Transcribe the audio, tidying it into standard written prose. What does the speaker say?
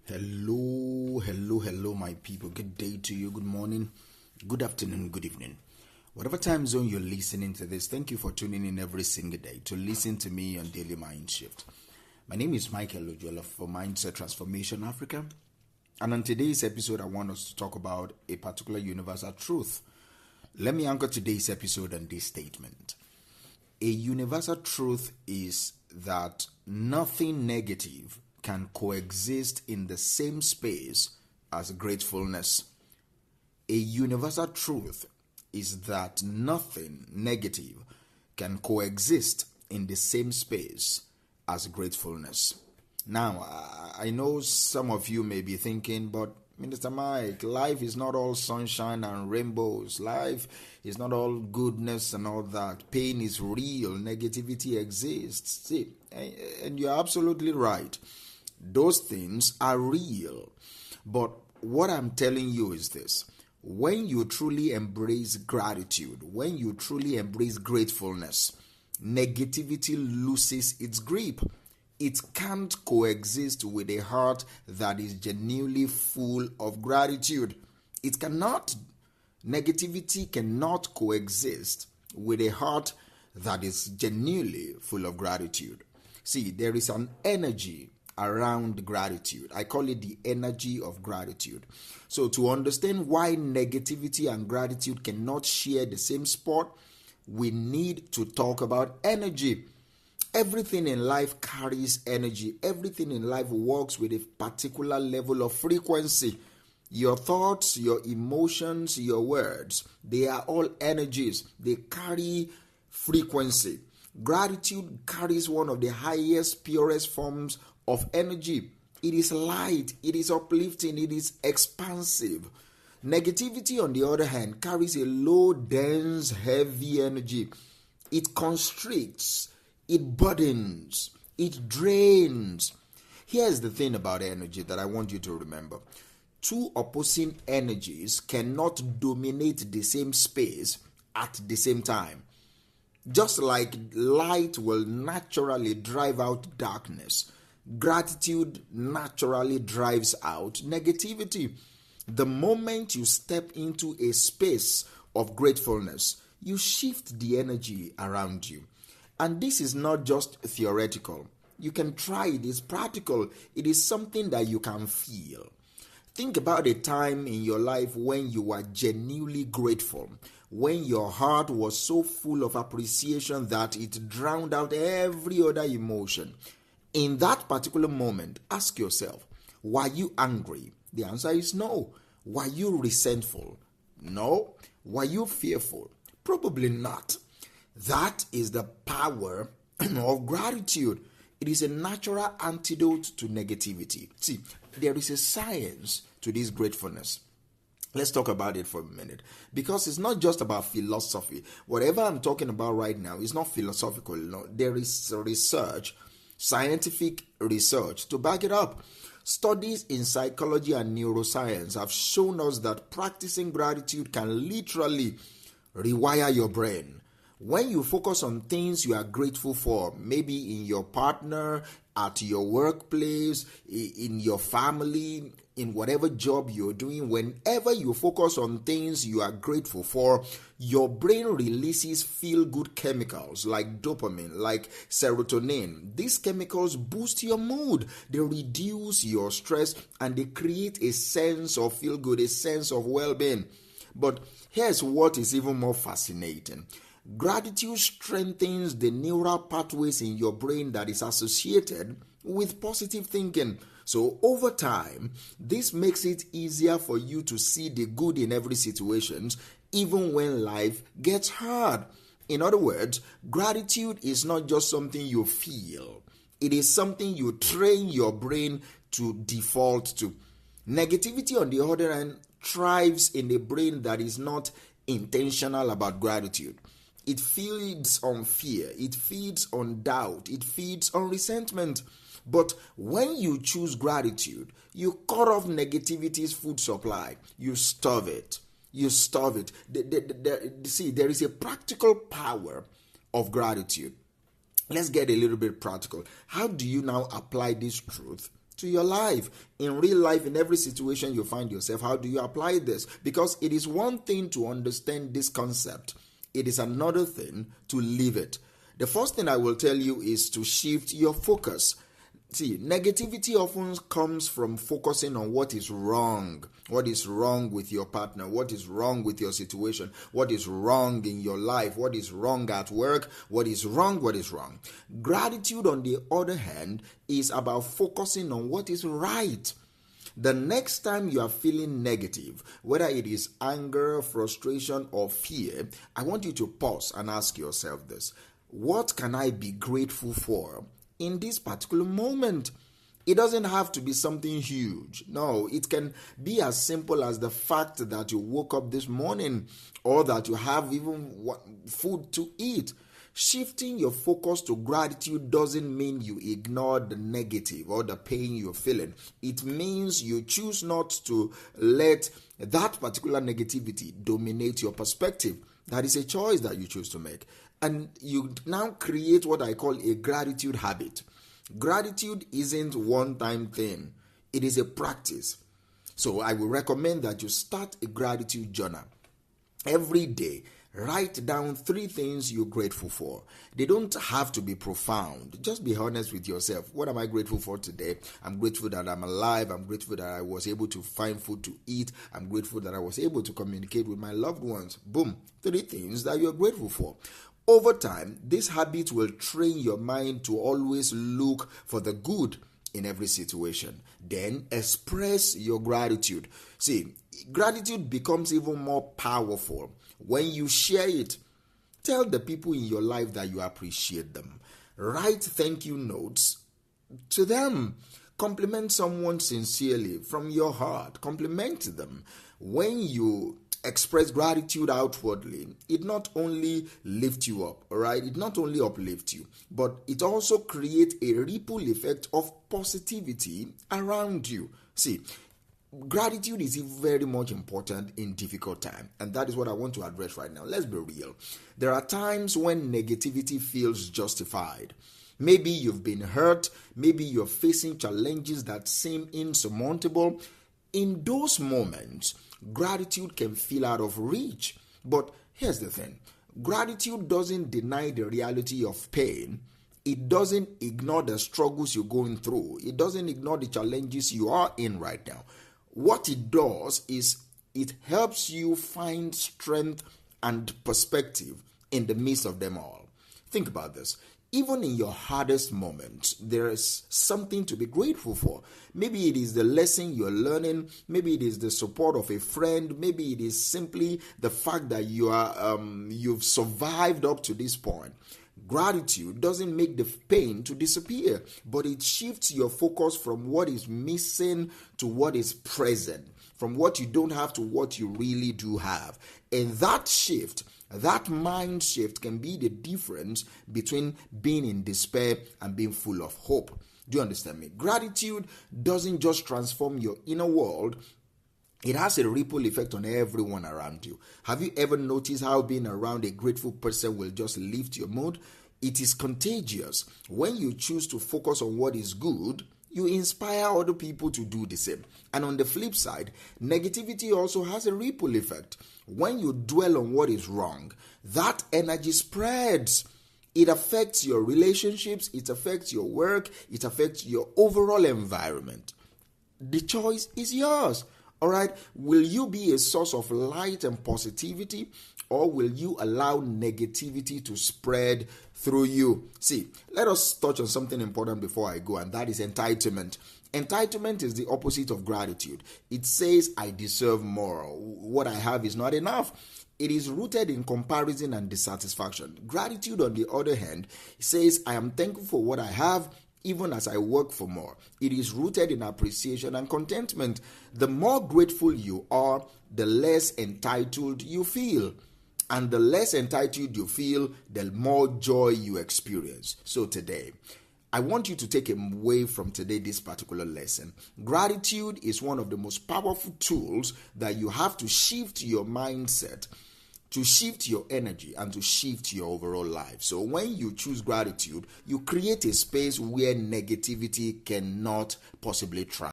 Hello, my people. Good day to you. Good morning, good afternoon, good evening. Whatever time zone you're listening to this, thank you for tuning in every single day to listen to me on Daily Mind Shift. My name is Michael Ojola for Mindset Transformation Africa. And on today's episode, I want us to talk about a particular universal truth. Let me anchor today's episode on this statement. A universal truth is that nothing negative can coexist in the same space as gratefulness. A universal truth is that nothing negative can coexist in the same space as gratefulness. Now, I know some of you may be thinking, but Minister Mike, life is not all sunshine and rainbows. Life is not all goodness and all that. Pain is real. Negativity exists. See, and you're absolutely right. Those things are real. But what I'm telling you is this. When you truly embrace gratitude, when you truly embrace gratefulness, negativity loses its grip. It can't coexist with a heart that is genuinely full of gratitude. It cannot. Negativity cannot coexist with a heart that is genuinely full of gratitude. See, there is an energy around gratitude. I call it the energy of gratitude. So to understand why negativity and gratitude cannot share the same spot, we need to talk about energy. Everything in life carries energy. Everything in life works with a particular level of frequency. Your thoughts, your emotions, your words, they are all energies. They carry frequency. Gratitude carries one of the highest, purest forms of energy. It is light, it is uplifting, it is expansive. Negativity, on the other hand, carries a low, dense, heavy energy. It constricts, it burdens, it drains. Here's the thing about energy that I want you to remember. Two opposing energies cannot dominate the same space at the same time. Just like light will naturally drive out darkness, gratitude naturally drives out negativity. The moment you step into a space of gratefulness, you shift the energy around you. And this is not just theoretical. You can try it. It's practical. It is something that you can feel. Think about a time in your life when you were genuinely grateful, when your heart was so full of appreciation that it drowned out every other emotion. In that particular moment, ask yourself, were you angry? The answer is no. Were you resentful? No. Were you fearful? Probably not. That is the power of gratitude. It is a natural antidote to negativity. See, there is a science to this gratefulness. Let's talk about it for a minute, because it's not just about philosophy. Whatever I'm talking about right now is not philosophical. No, there is research, scientific research to back it up. Studies in psychology and neuroscience have shown us that practicing gratitude can literally rewire your brain. When you focus on things you are grateful for, maybe in your partner, at your workplace, in your family, in whatever job you're doing, whenever you focus on things you are grateful for, your brain releases feel-good chemicals like dopamine, like serotonin. These chemicals boost your mood. They reduce your stress and they create a sense of feel-good, a sense of well-being. But here's what is even more fascinating. Gratitude strengthens the neural pathways in your brain that is associated with positive thinking. So over time, this makes it easier for you to see the good in every situation, even when life gets hard. In other words, gratitude is not just something you feel. It is something you train your brain to default to. Negativity, on the other hand, thrives in a brain that is not intentional about gratitude. It feeds on fear, it feeds on doubt, it feeds on resentment. But when you choose gratitude, you cut off negativity's food supply. You starve it. See, there is a practical power of gratitude. Let's get a little bit practical. How do you now apply this truth to your life. In real life, in every situation you find yourself, how do you apply this? Because it is one thing to understand this concept. It is another thing to live it. The first thing I will tell you is to shift your focus. See, negativity often comes from focusing on what is wrong. What is wrong with your partner? What is wrong with your situation? What is wrong in your life? What is wrong at work? What is wrong? What is wrong? Gratitude, on the other hand, is about focusing on what is right. The next time you are feeling negative, whether it is anger, frustration, or fear, I want you to pause and ask yourself this: what can I be grateful for in this particular moment? It doesn't have to be something huge. No, it can be as simple as the fact that you woke up this morning, or that you have even food to eat. Shifting your focus to gratitude doesn't mean you ignore the negative or the pain you're feeling. It means you choose not to let that particular negativity dominate your perspective. That is a choice that you choose to make. And you now create what I call a gratitude habit. Gratitude isn't a one-time thing. It is a practice. So I will recommend that you start a gratitude journal. Every day, write down 3 things you're grateful for. They don't have to be profound. Just be honest with yourself. What am I grateful for today? I'm grateful that I'm alive. I'm grateful that I was able to find food to eat. I'm grateful that I was able to communicate with my loved ones. Boom. 3 things that you're grateful for. Over time, this habit will train your mind to always look for the good in every situation. Then express your gratitude. See, gratitude becomes even more powerful when you share it. Tell the people in your life that you appreciate them. Write thank you notes to them. Compliment someone sincerely from your heart. Compliment them. When you express gratitude outwardly, it not only lifts you up, all right? It not only uplifts you, but it also creates a ripple effect of positivity around you. See, gratitude is very much important in difficult times, and that is what I want to address right now. Let's be real. There are times when negativity feels justified. Maybe you've been hurt. Maybe you're facing challenges that seem insurmountable. In those moments, gratitude can feel out of reach. But here's the thing. Gratitude doesn't deny the reality of pain. It doesn't ignore the struggles you're going through. It doesn't ignore the challenges you are in right now. What it does is it helps you find strength and perspective in the midst of them all. Think about this. Even in your hardest moments, there is something to be grateful for. Maybe it is the lesson you're learning. Maybe it is the support of a friend. Maybe it is simply the fact that you've survived up to this point. Gratitude doesn't make the pain to disappear, but it shifts your focus from what is missing to what is present, from what you don't have to what you really do have. And that shift, that mind shift, can be the difference between being in despair and being full of hope. Do you understand me? Gratitude doesn't just transform your inner world. It has a ripple effect on everyone around you. Have you ever noticed how being around a grateful person will just lift your mood? It is contagious. When you choose to focus on what is good, you inspire other people to do the same. And on the flip side, negativity also has a ripple effect. When you dwell on what is wrong, that energy spreads. It affects your relationships, it affects your work, it affects your overall environment. The choice is yours. All right, will you be a source of light and positivity, or will you allow negativity to spread through you? See, let us touch on something important before I go, and that is entitlement. Entitlement is the opposite of gratitude. It says, I deserve more. What I have is not enough. It is rooted in comparison and dissatisfaction. Gratitude, on the other hand, says, I am thankful for what I have, even as I work for more. It is rooted in appreciation and contentment. The more grateful you are, the less entitled you feel. And the less entitled you feel, the more joy you experience. So today, I want you to take away from today this particular lesson. Gratitude is one of the most powerful tools that you have to shift your mindset to shift your energy and to shift your overall life. So when you choose gratitude, you create a space where negativity cannot possibly thrive.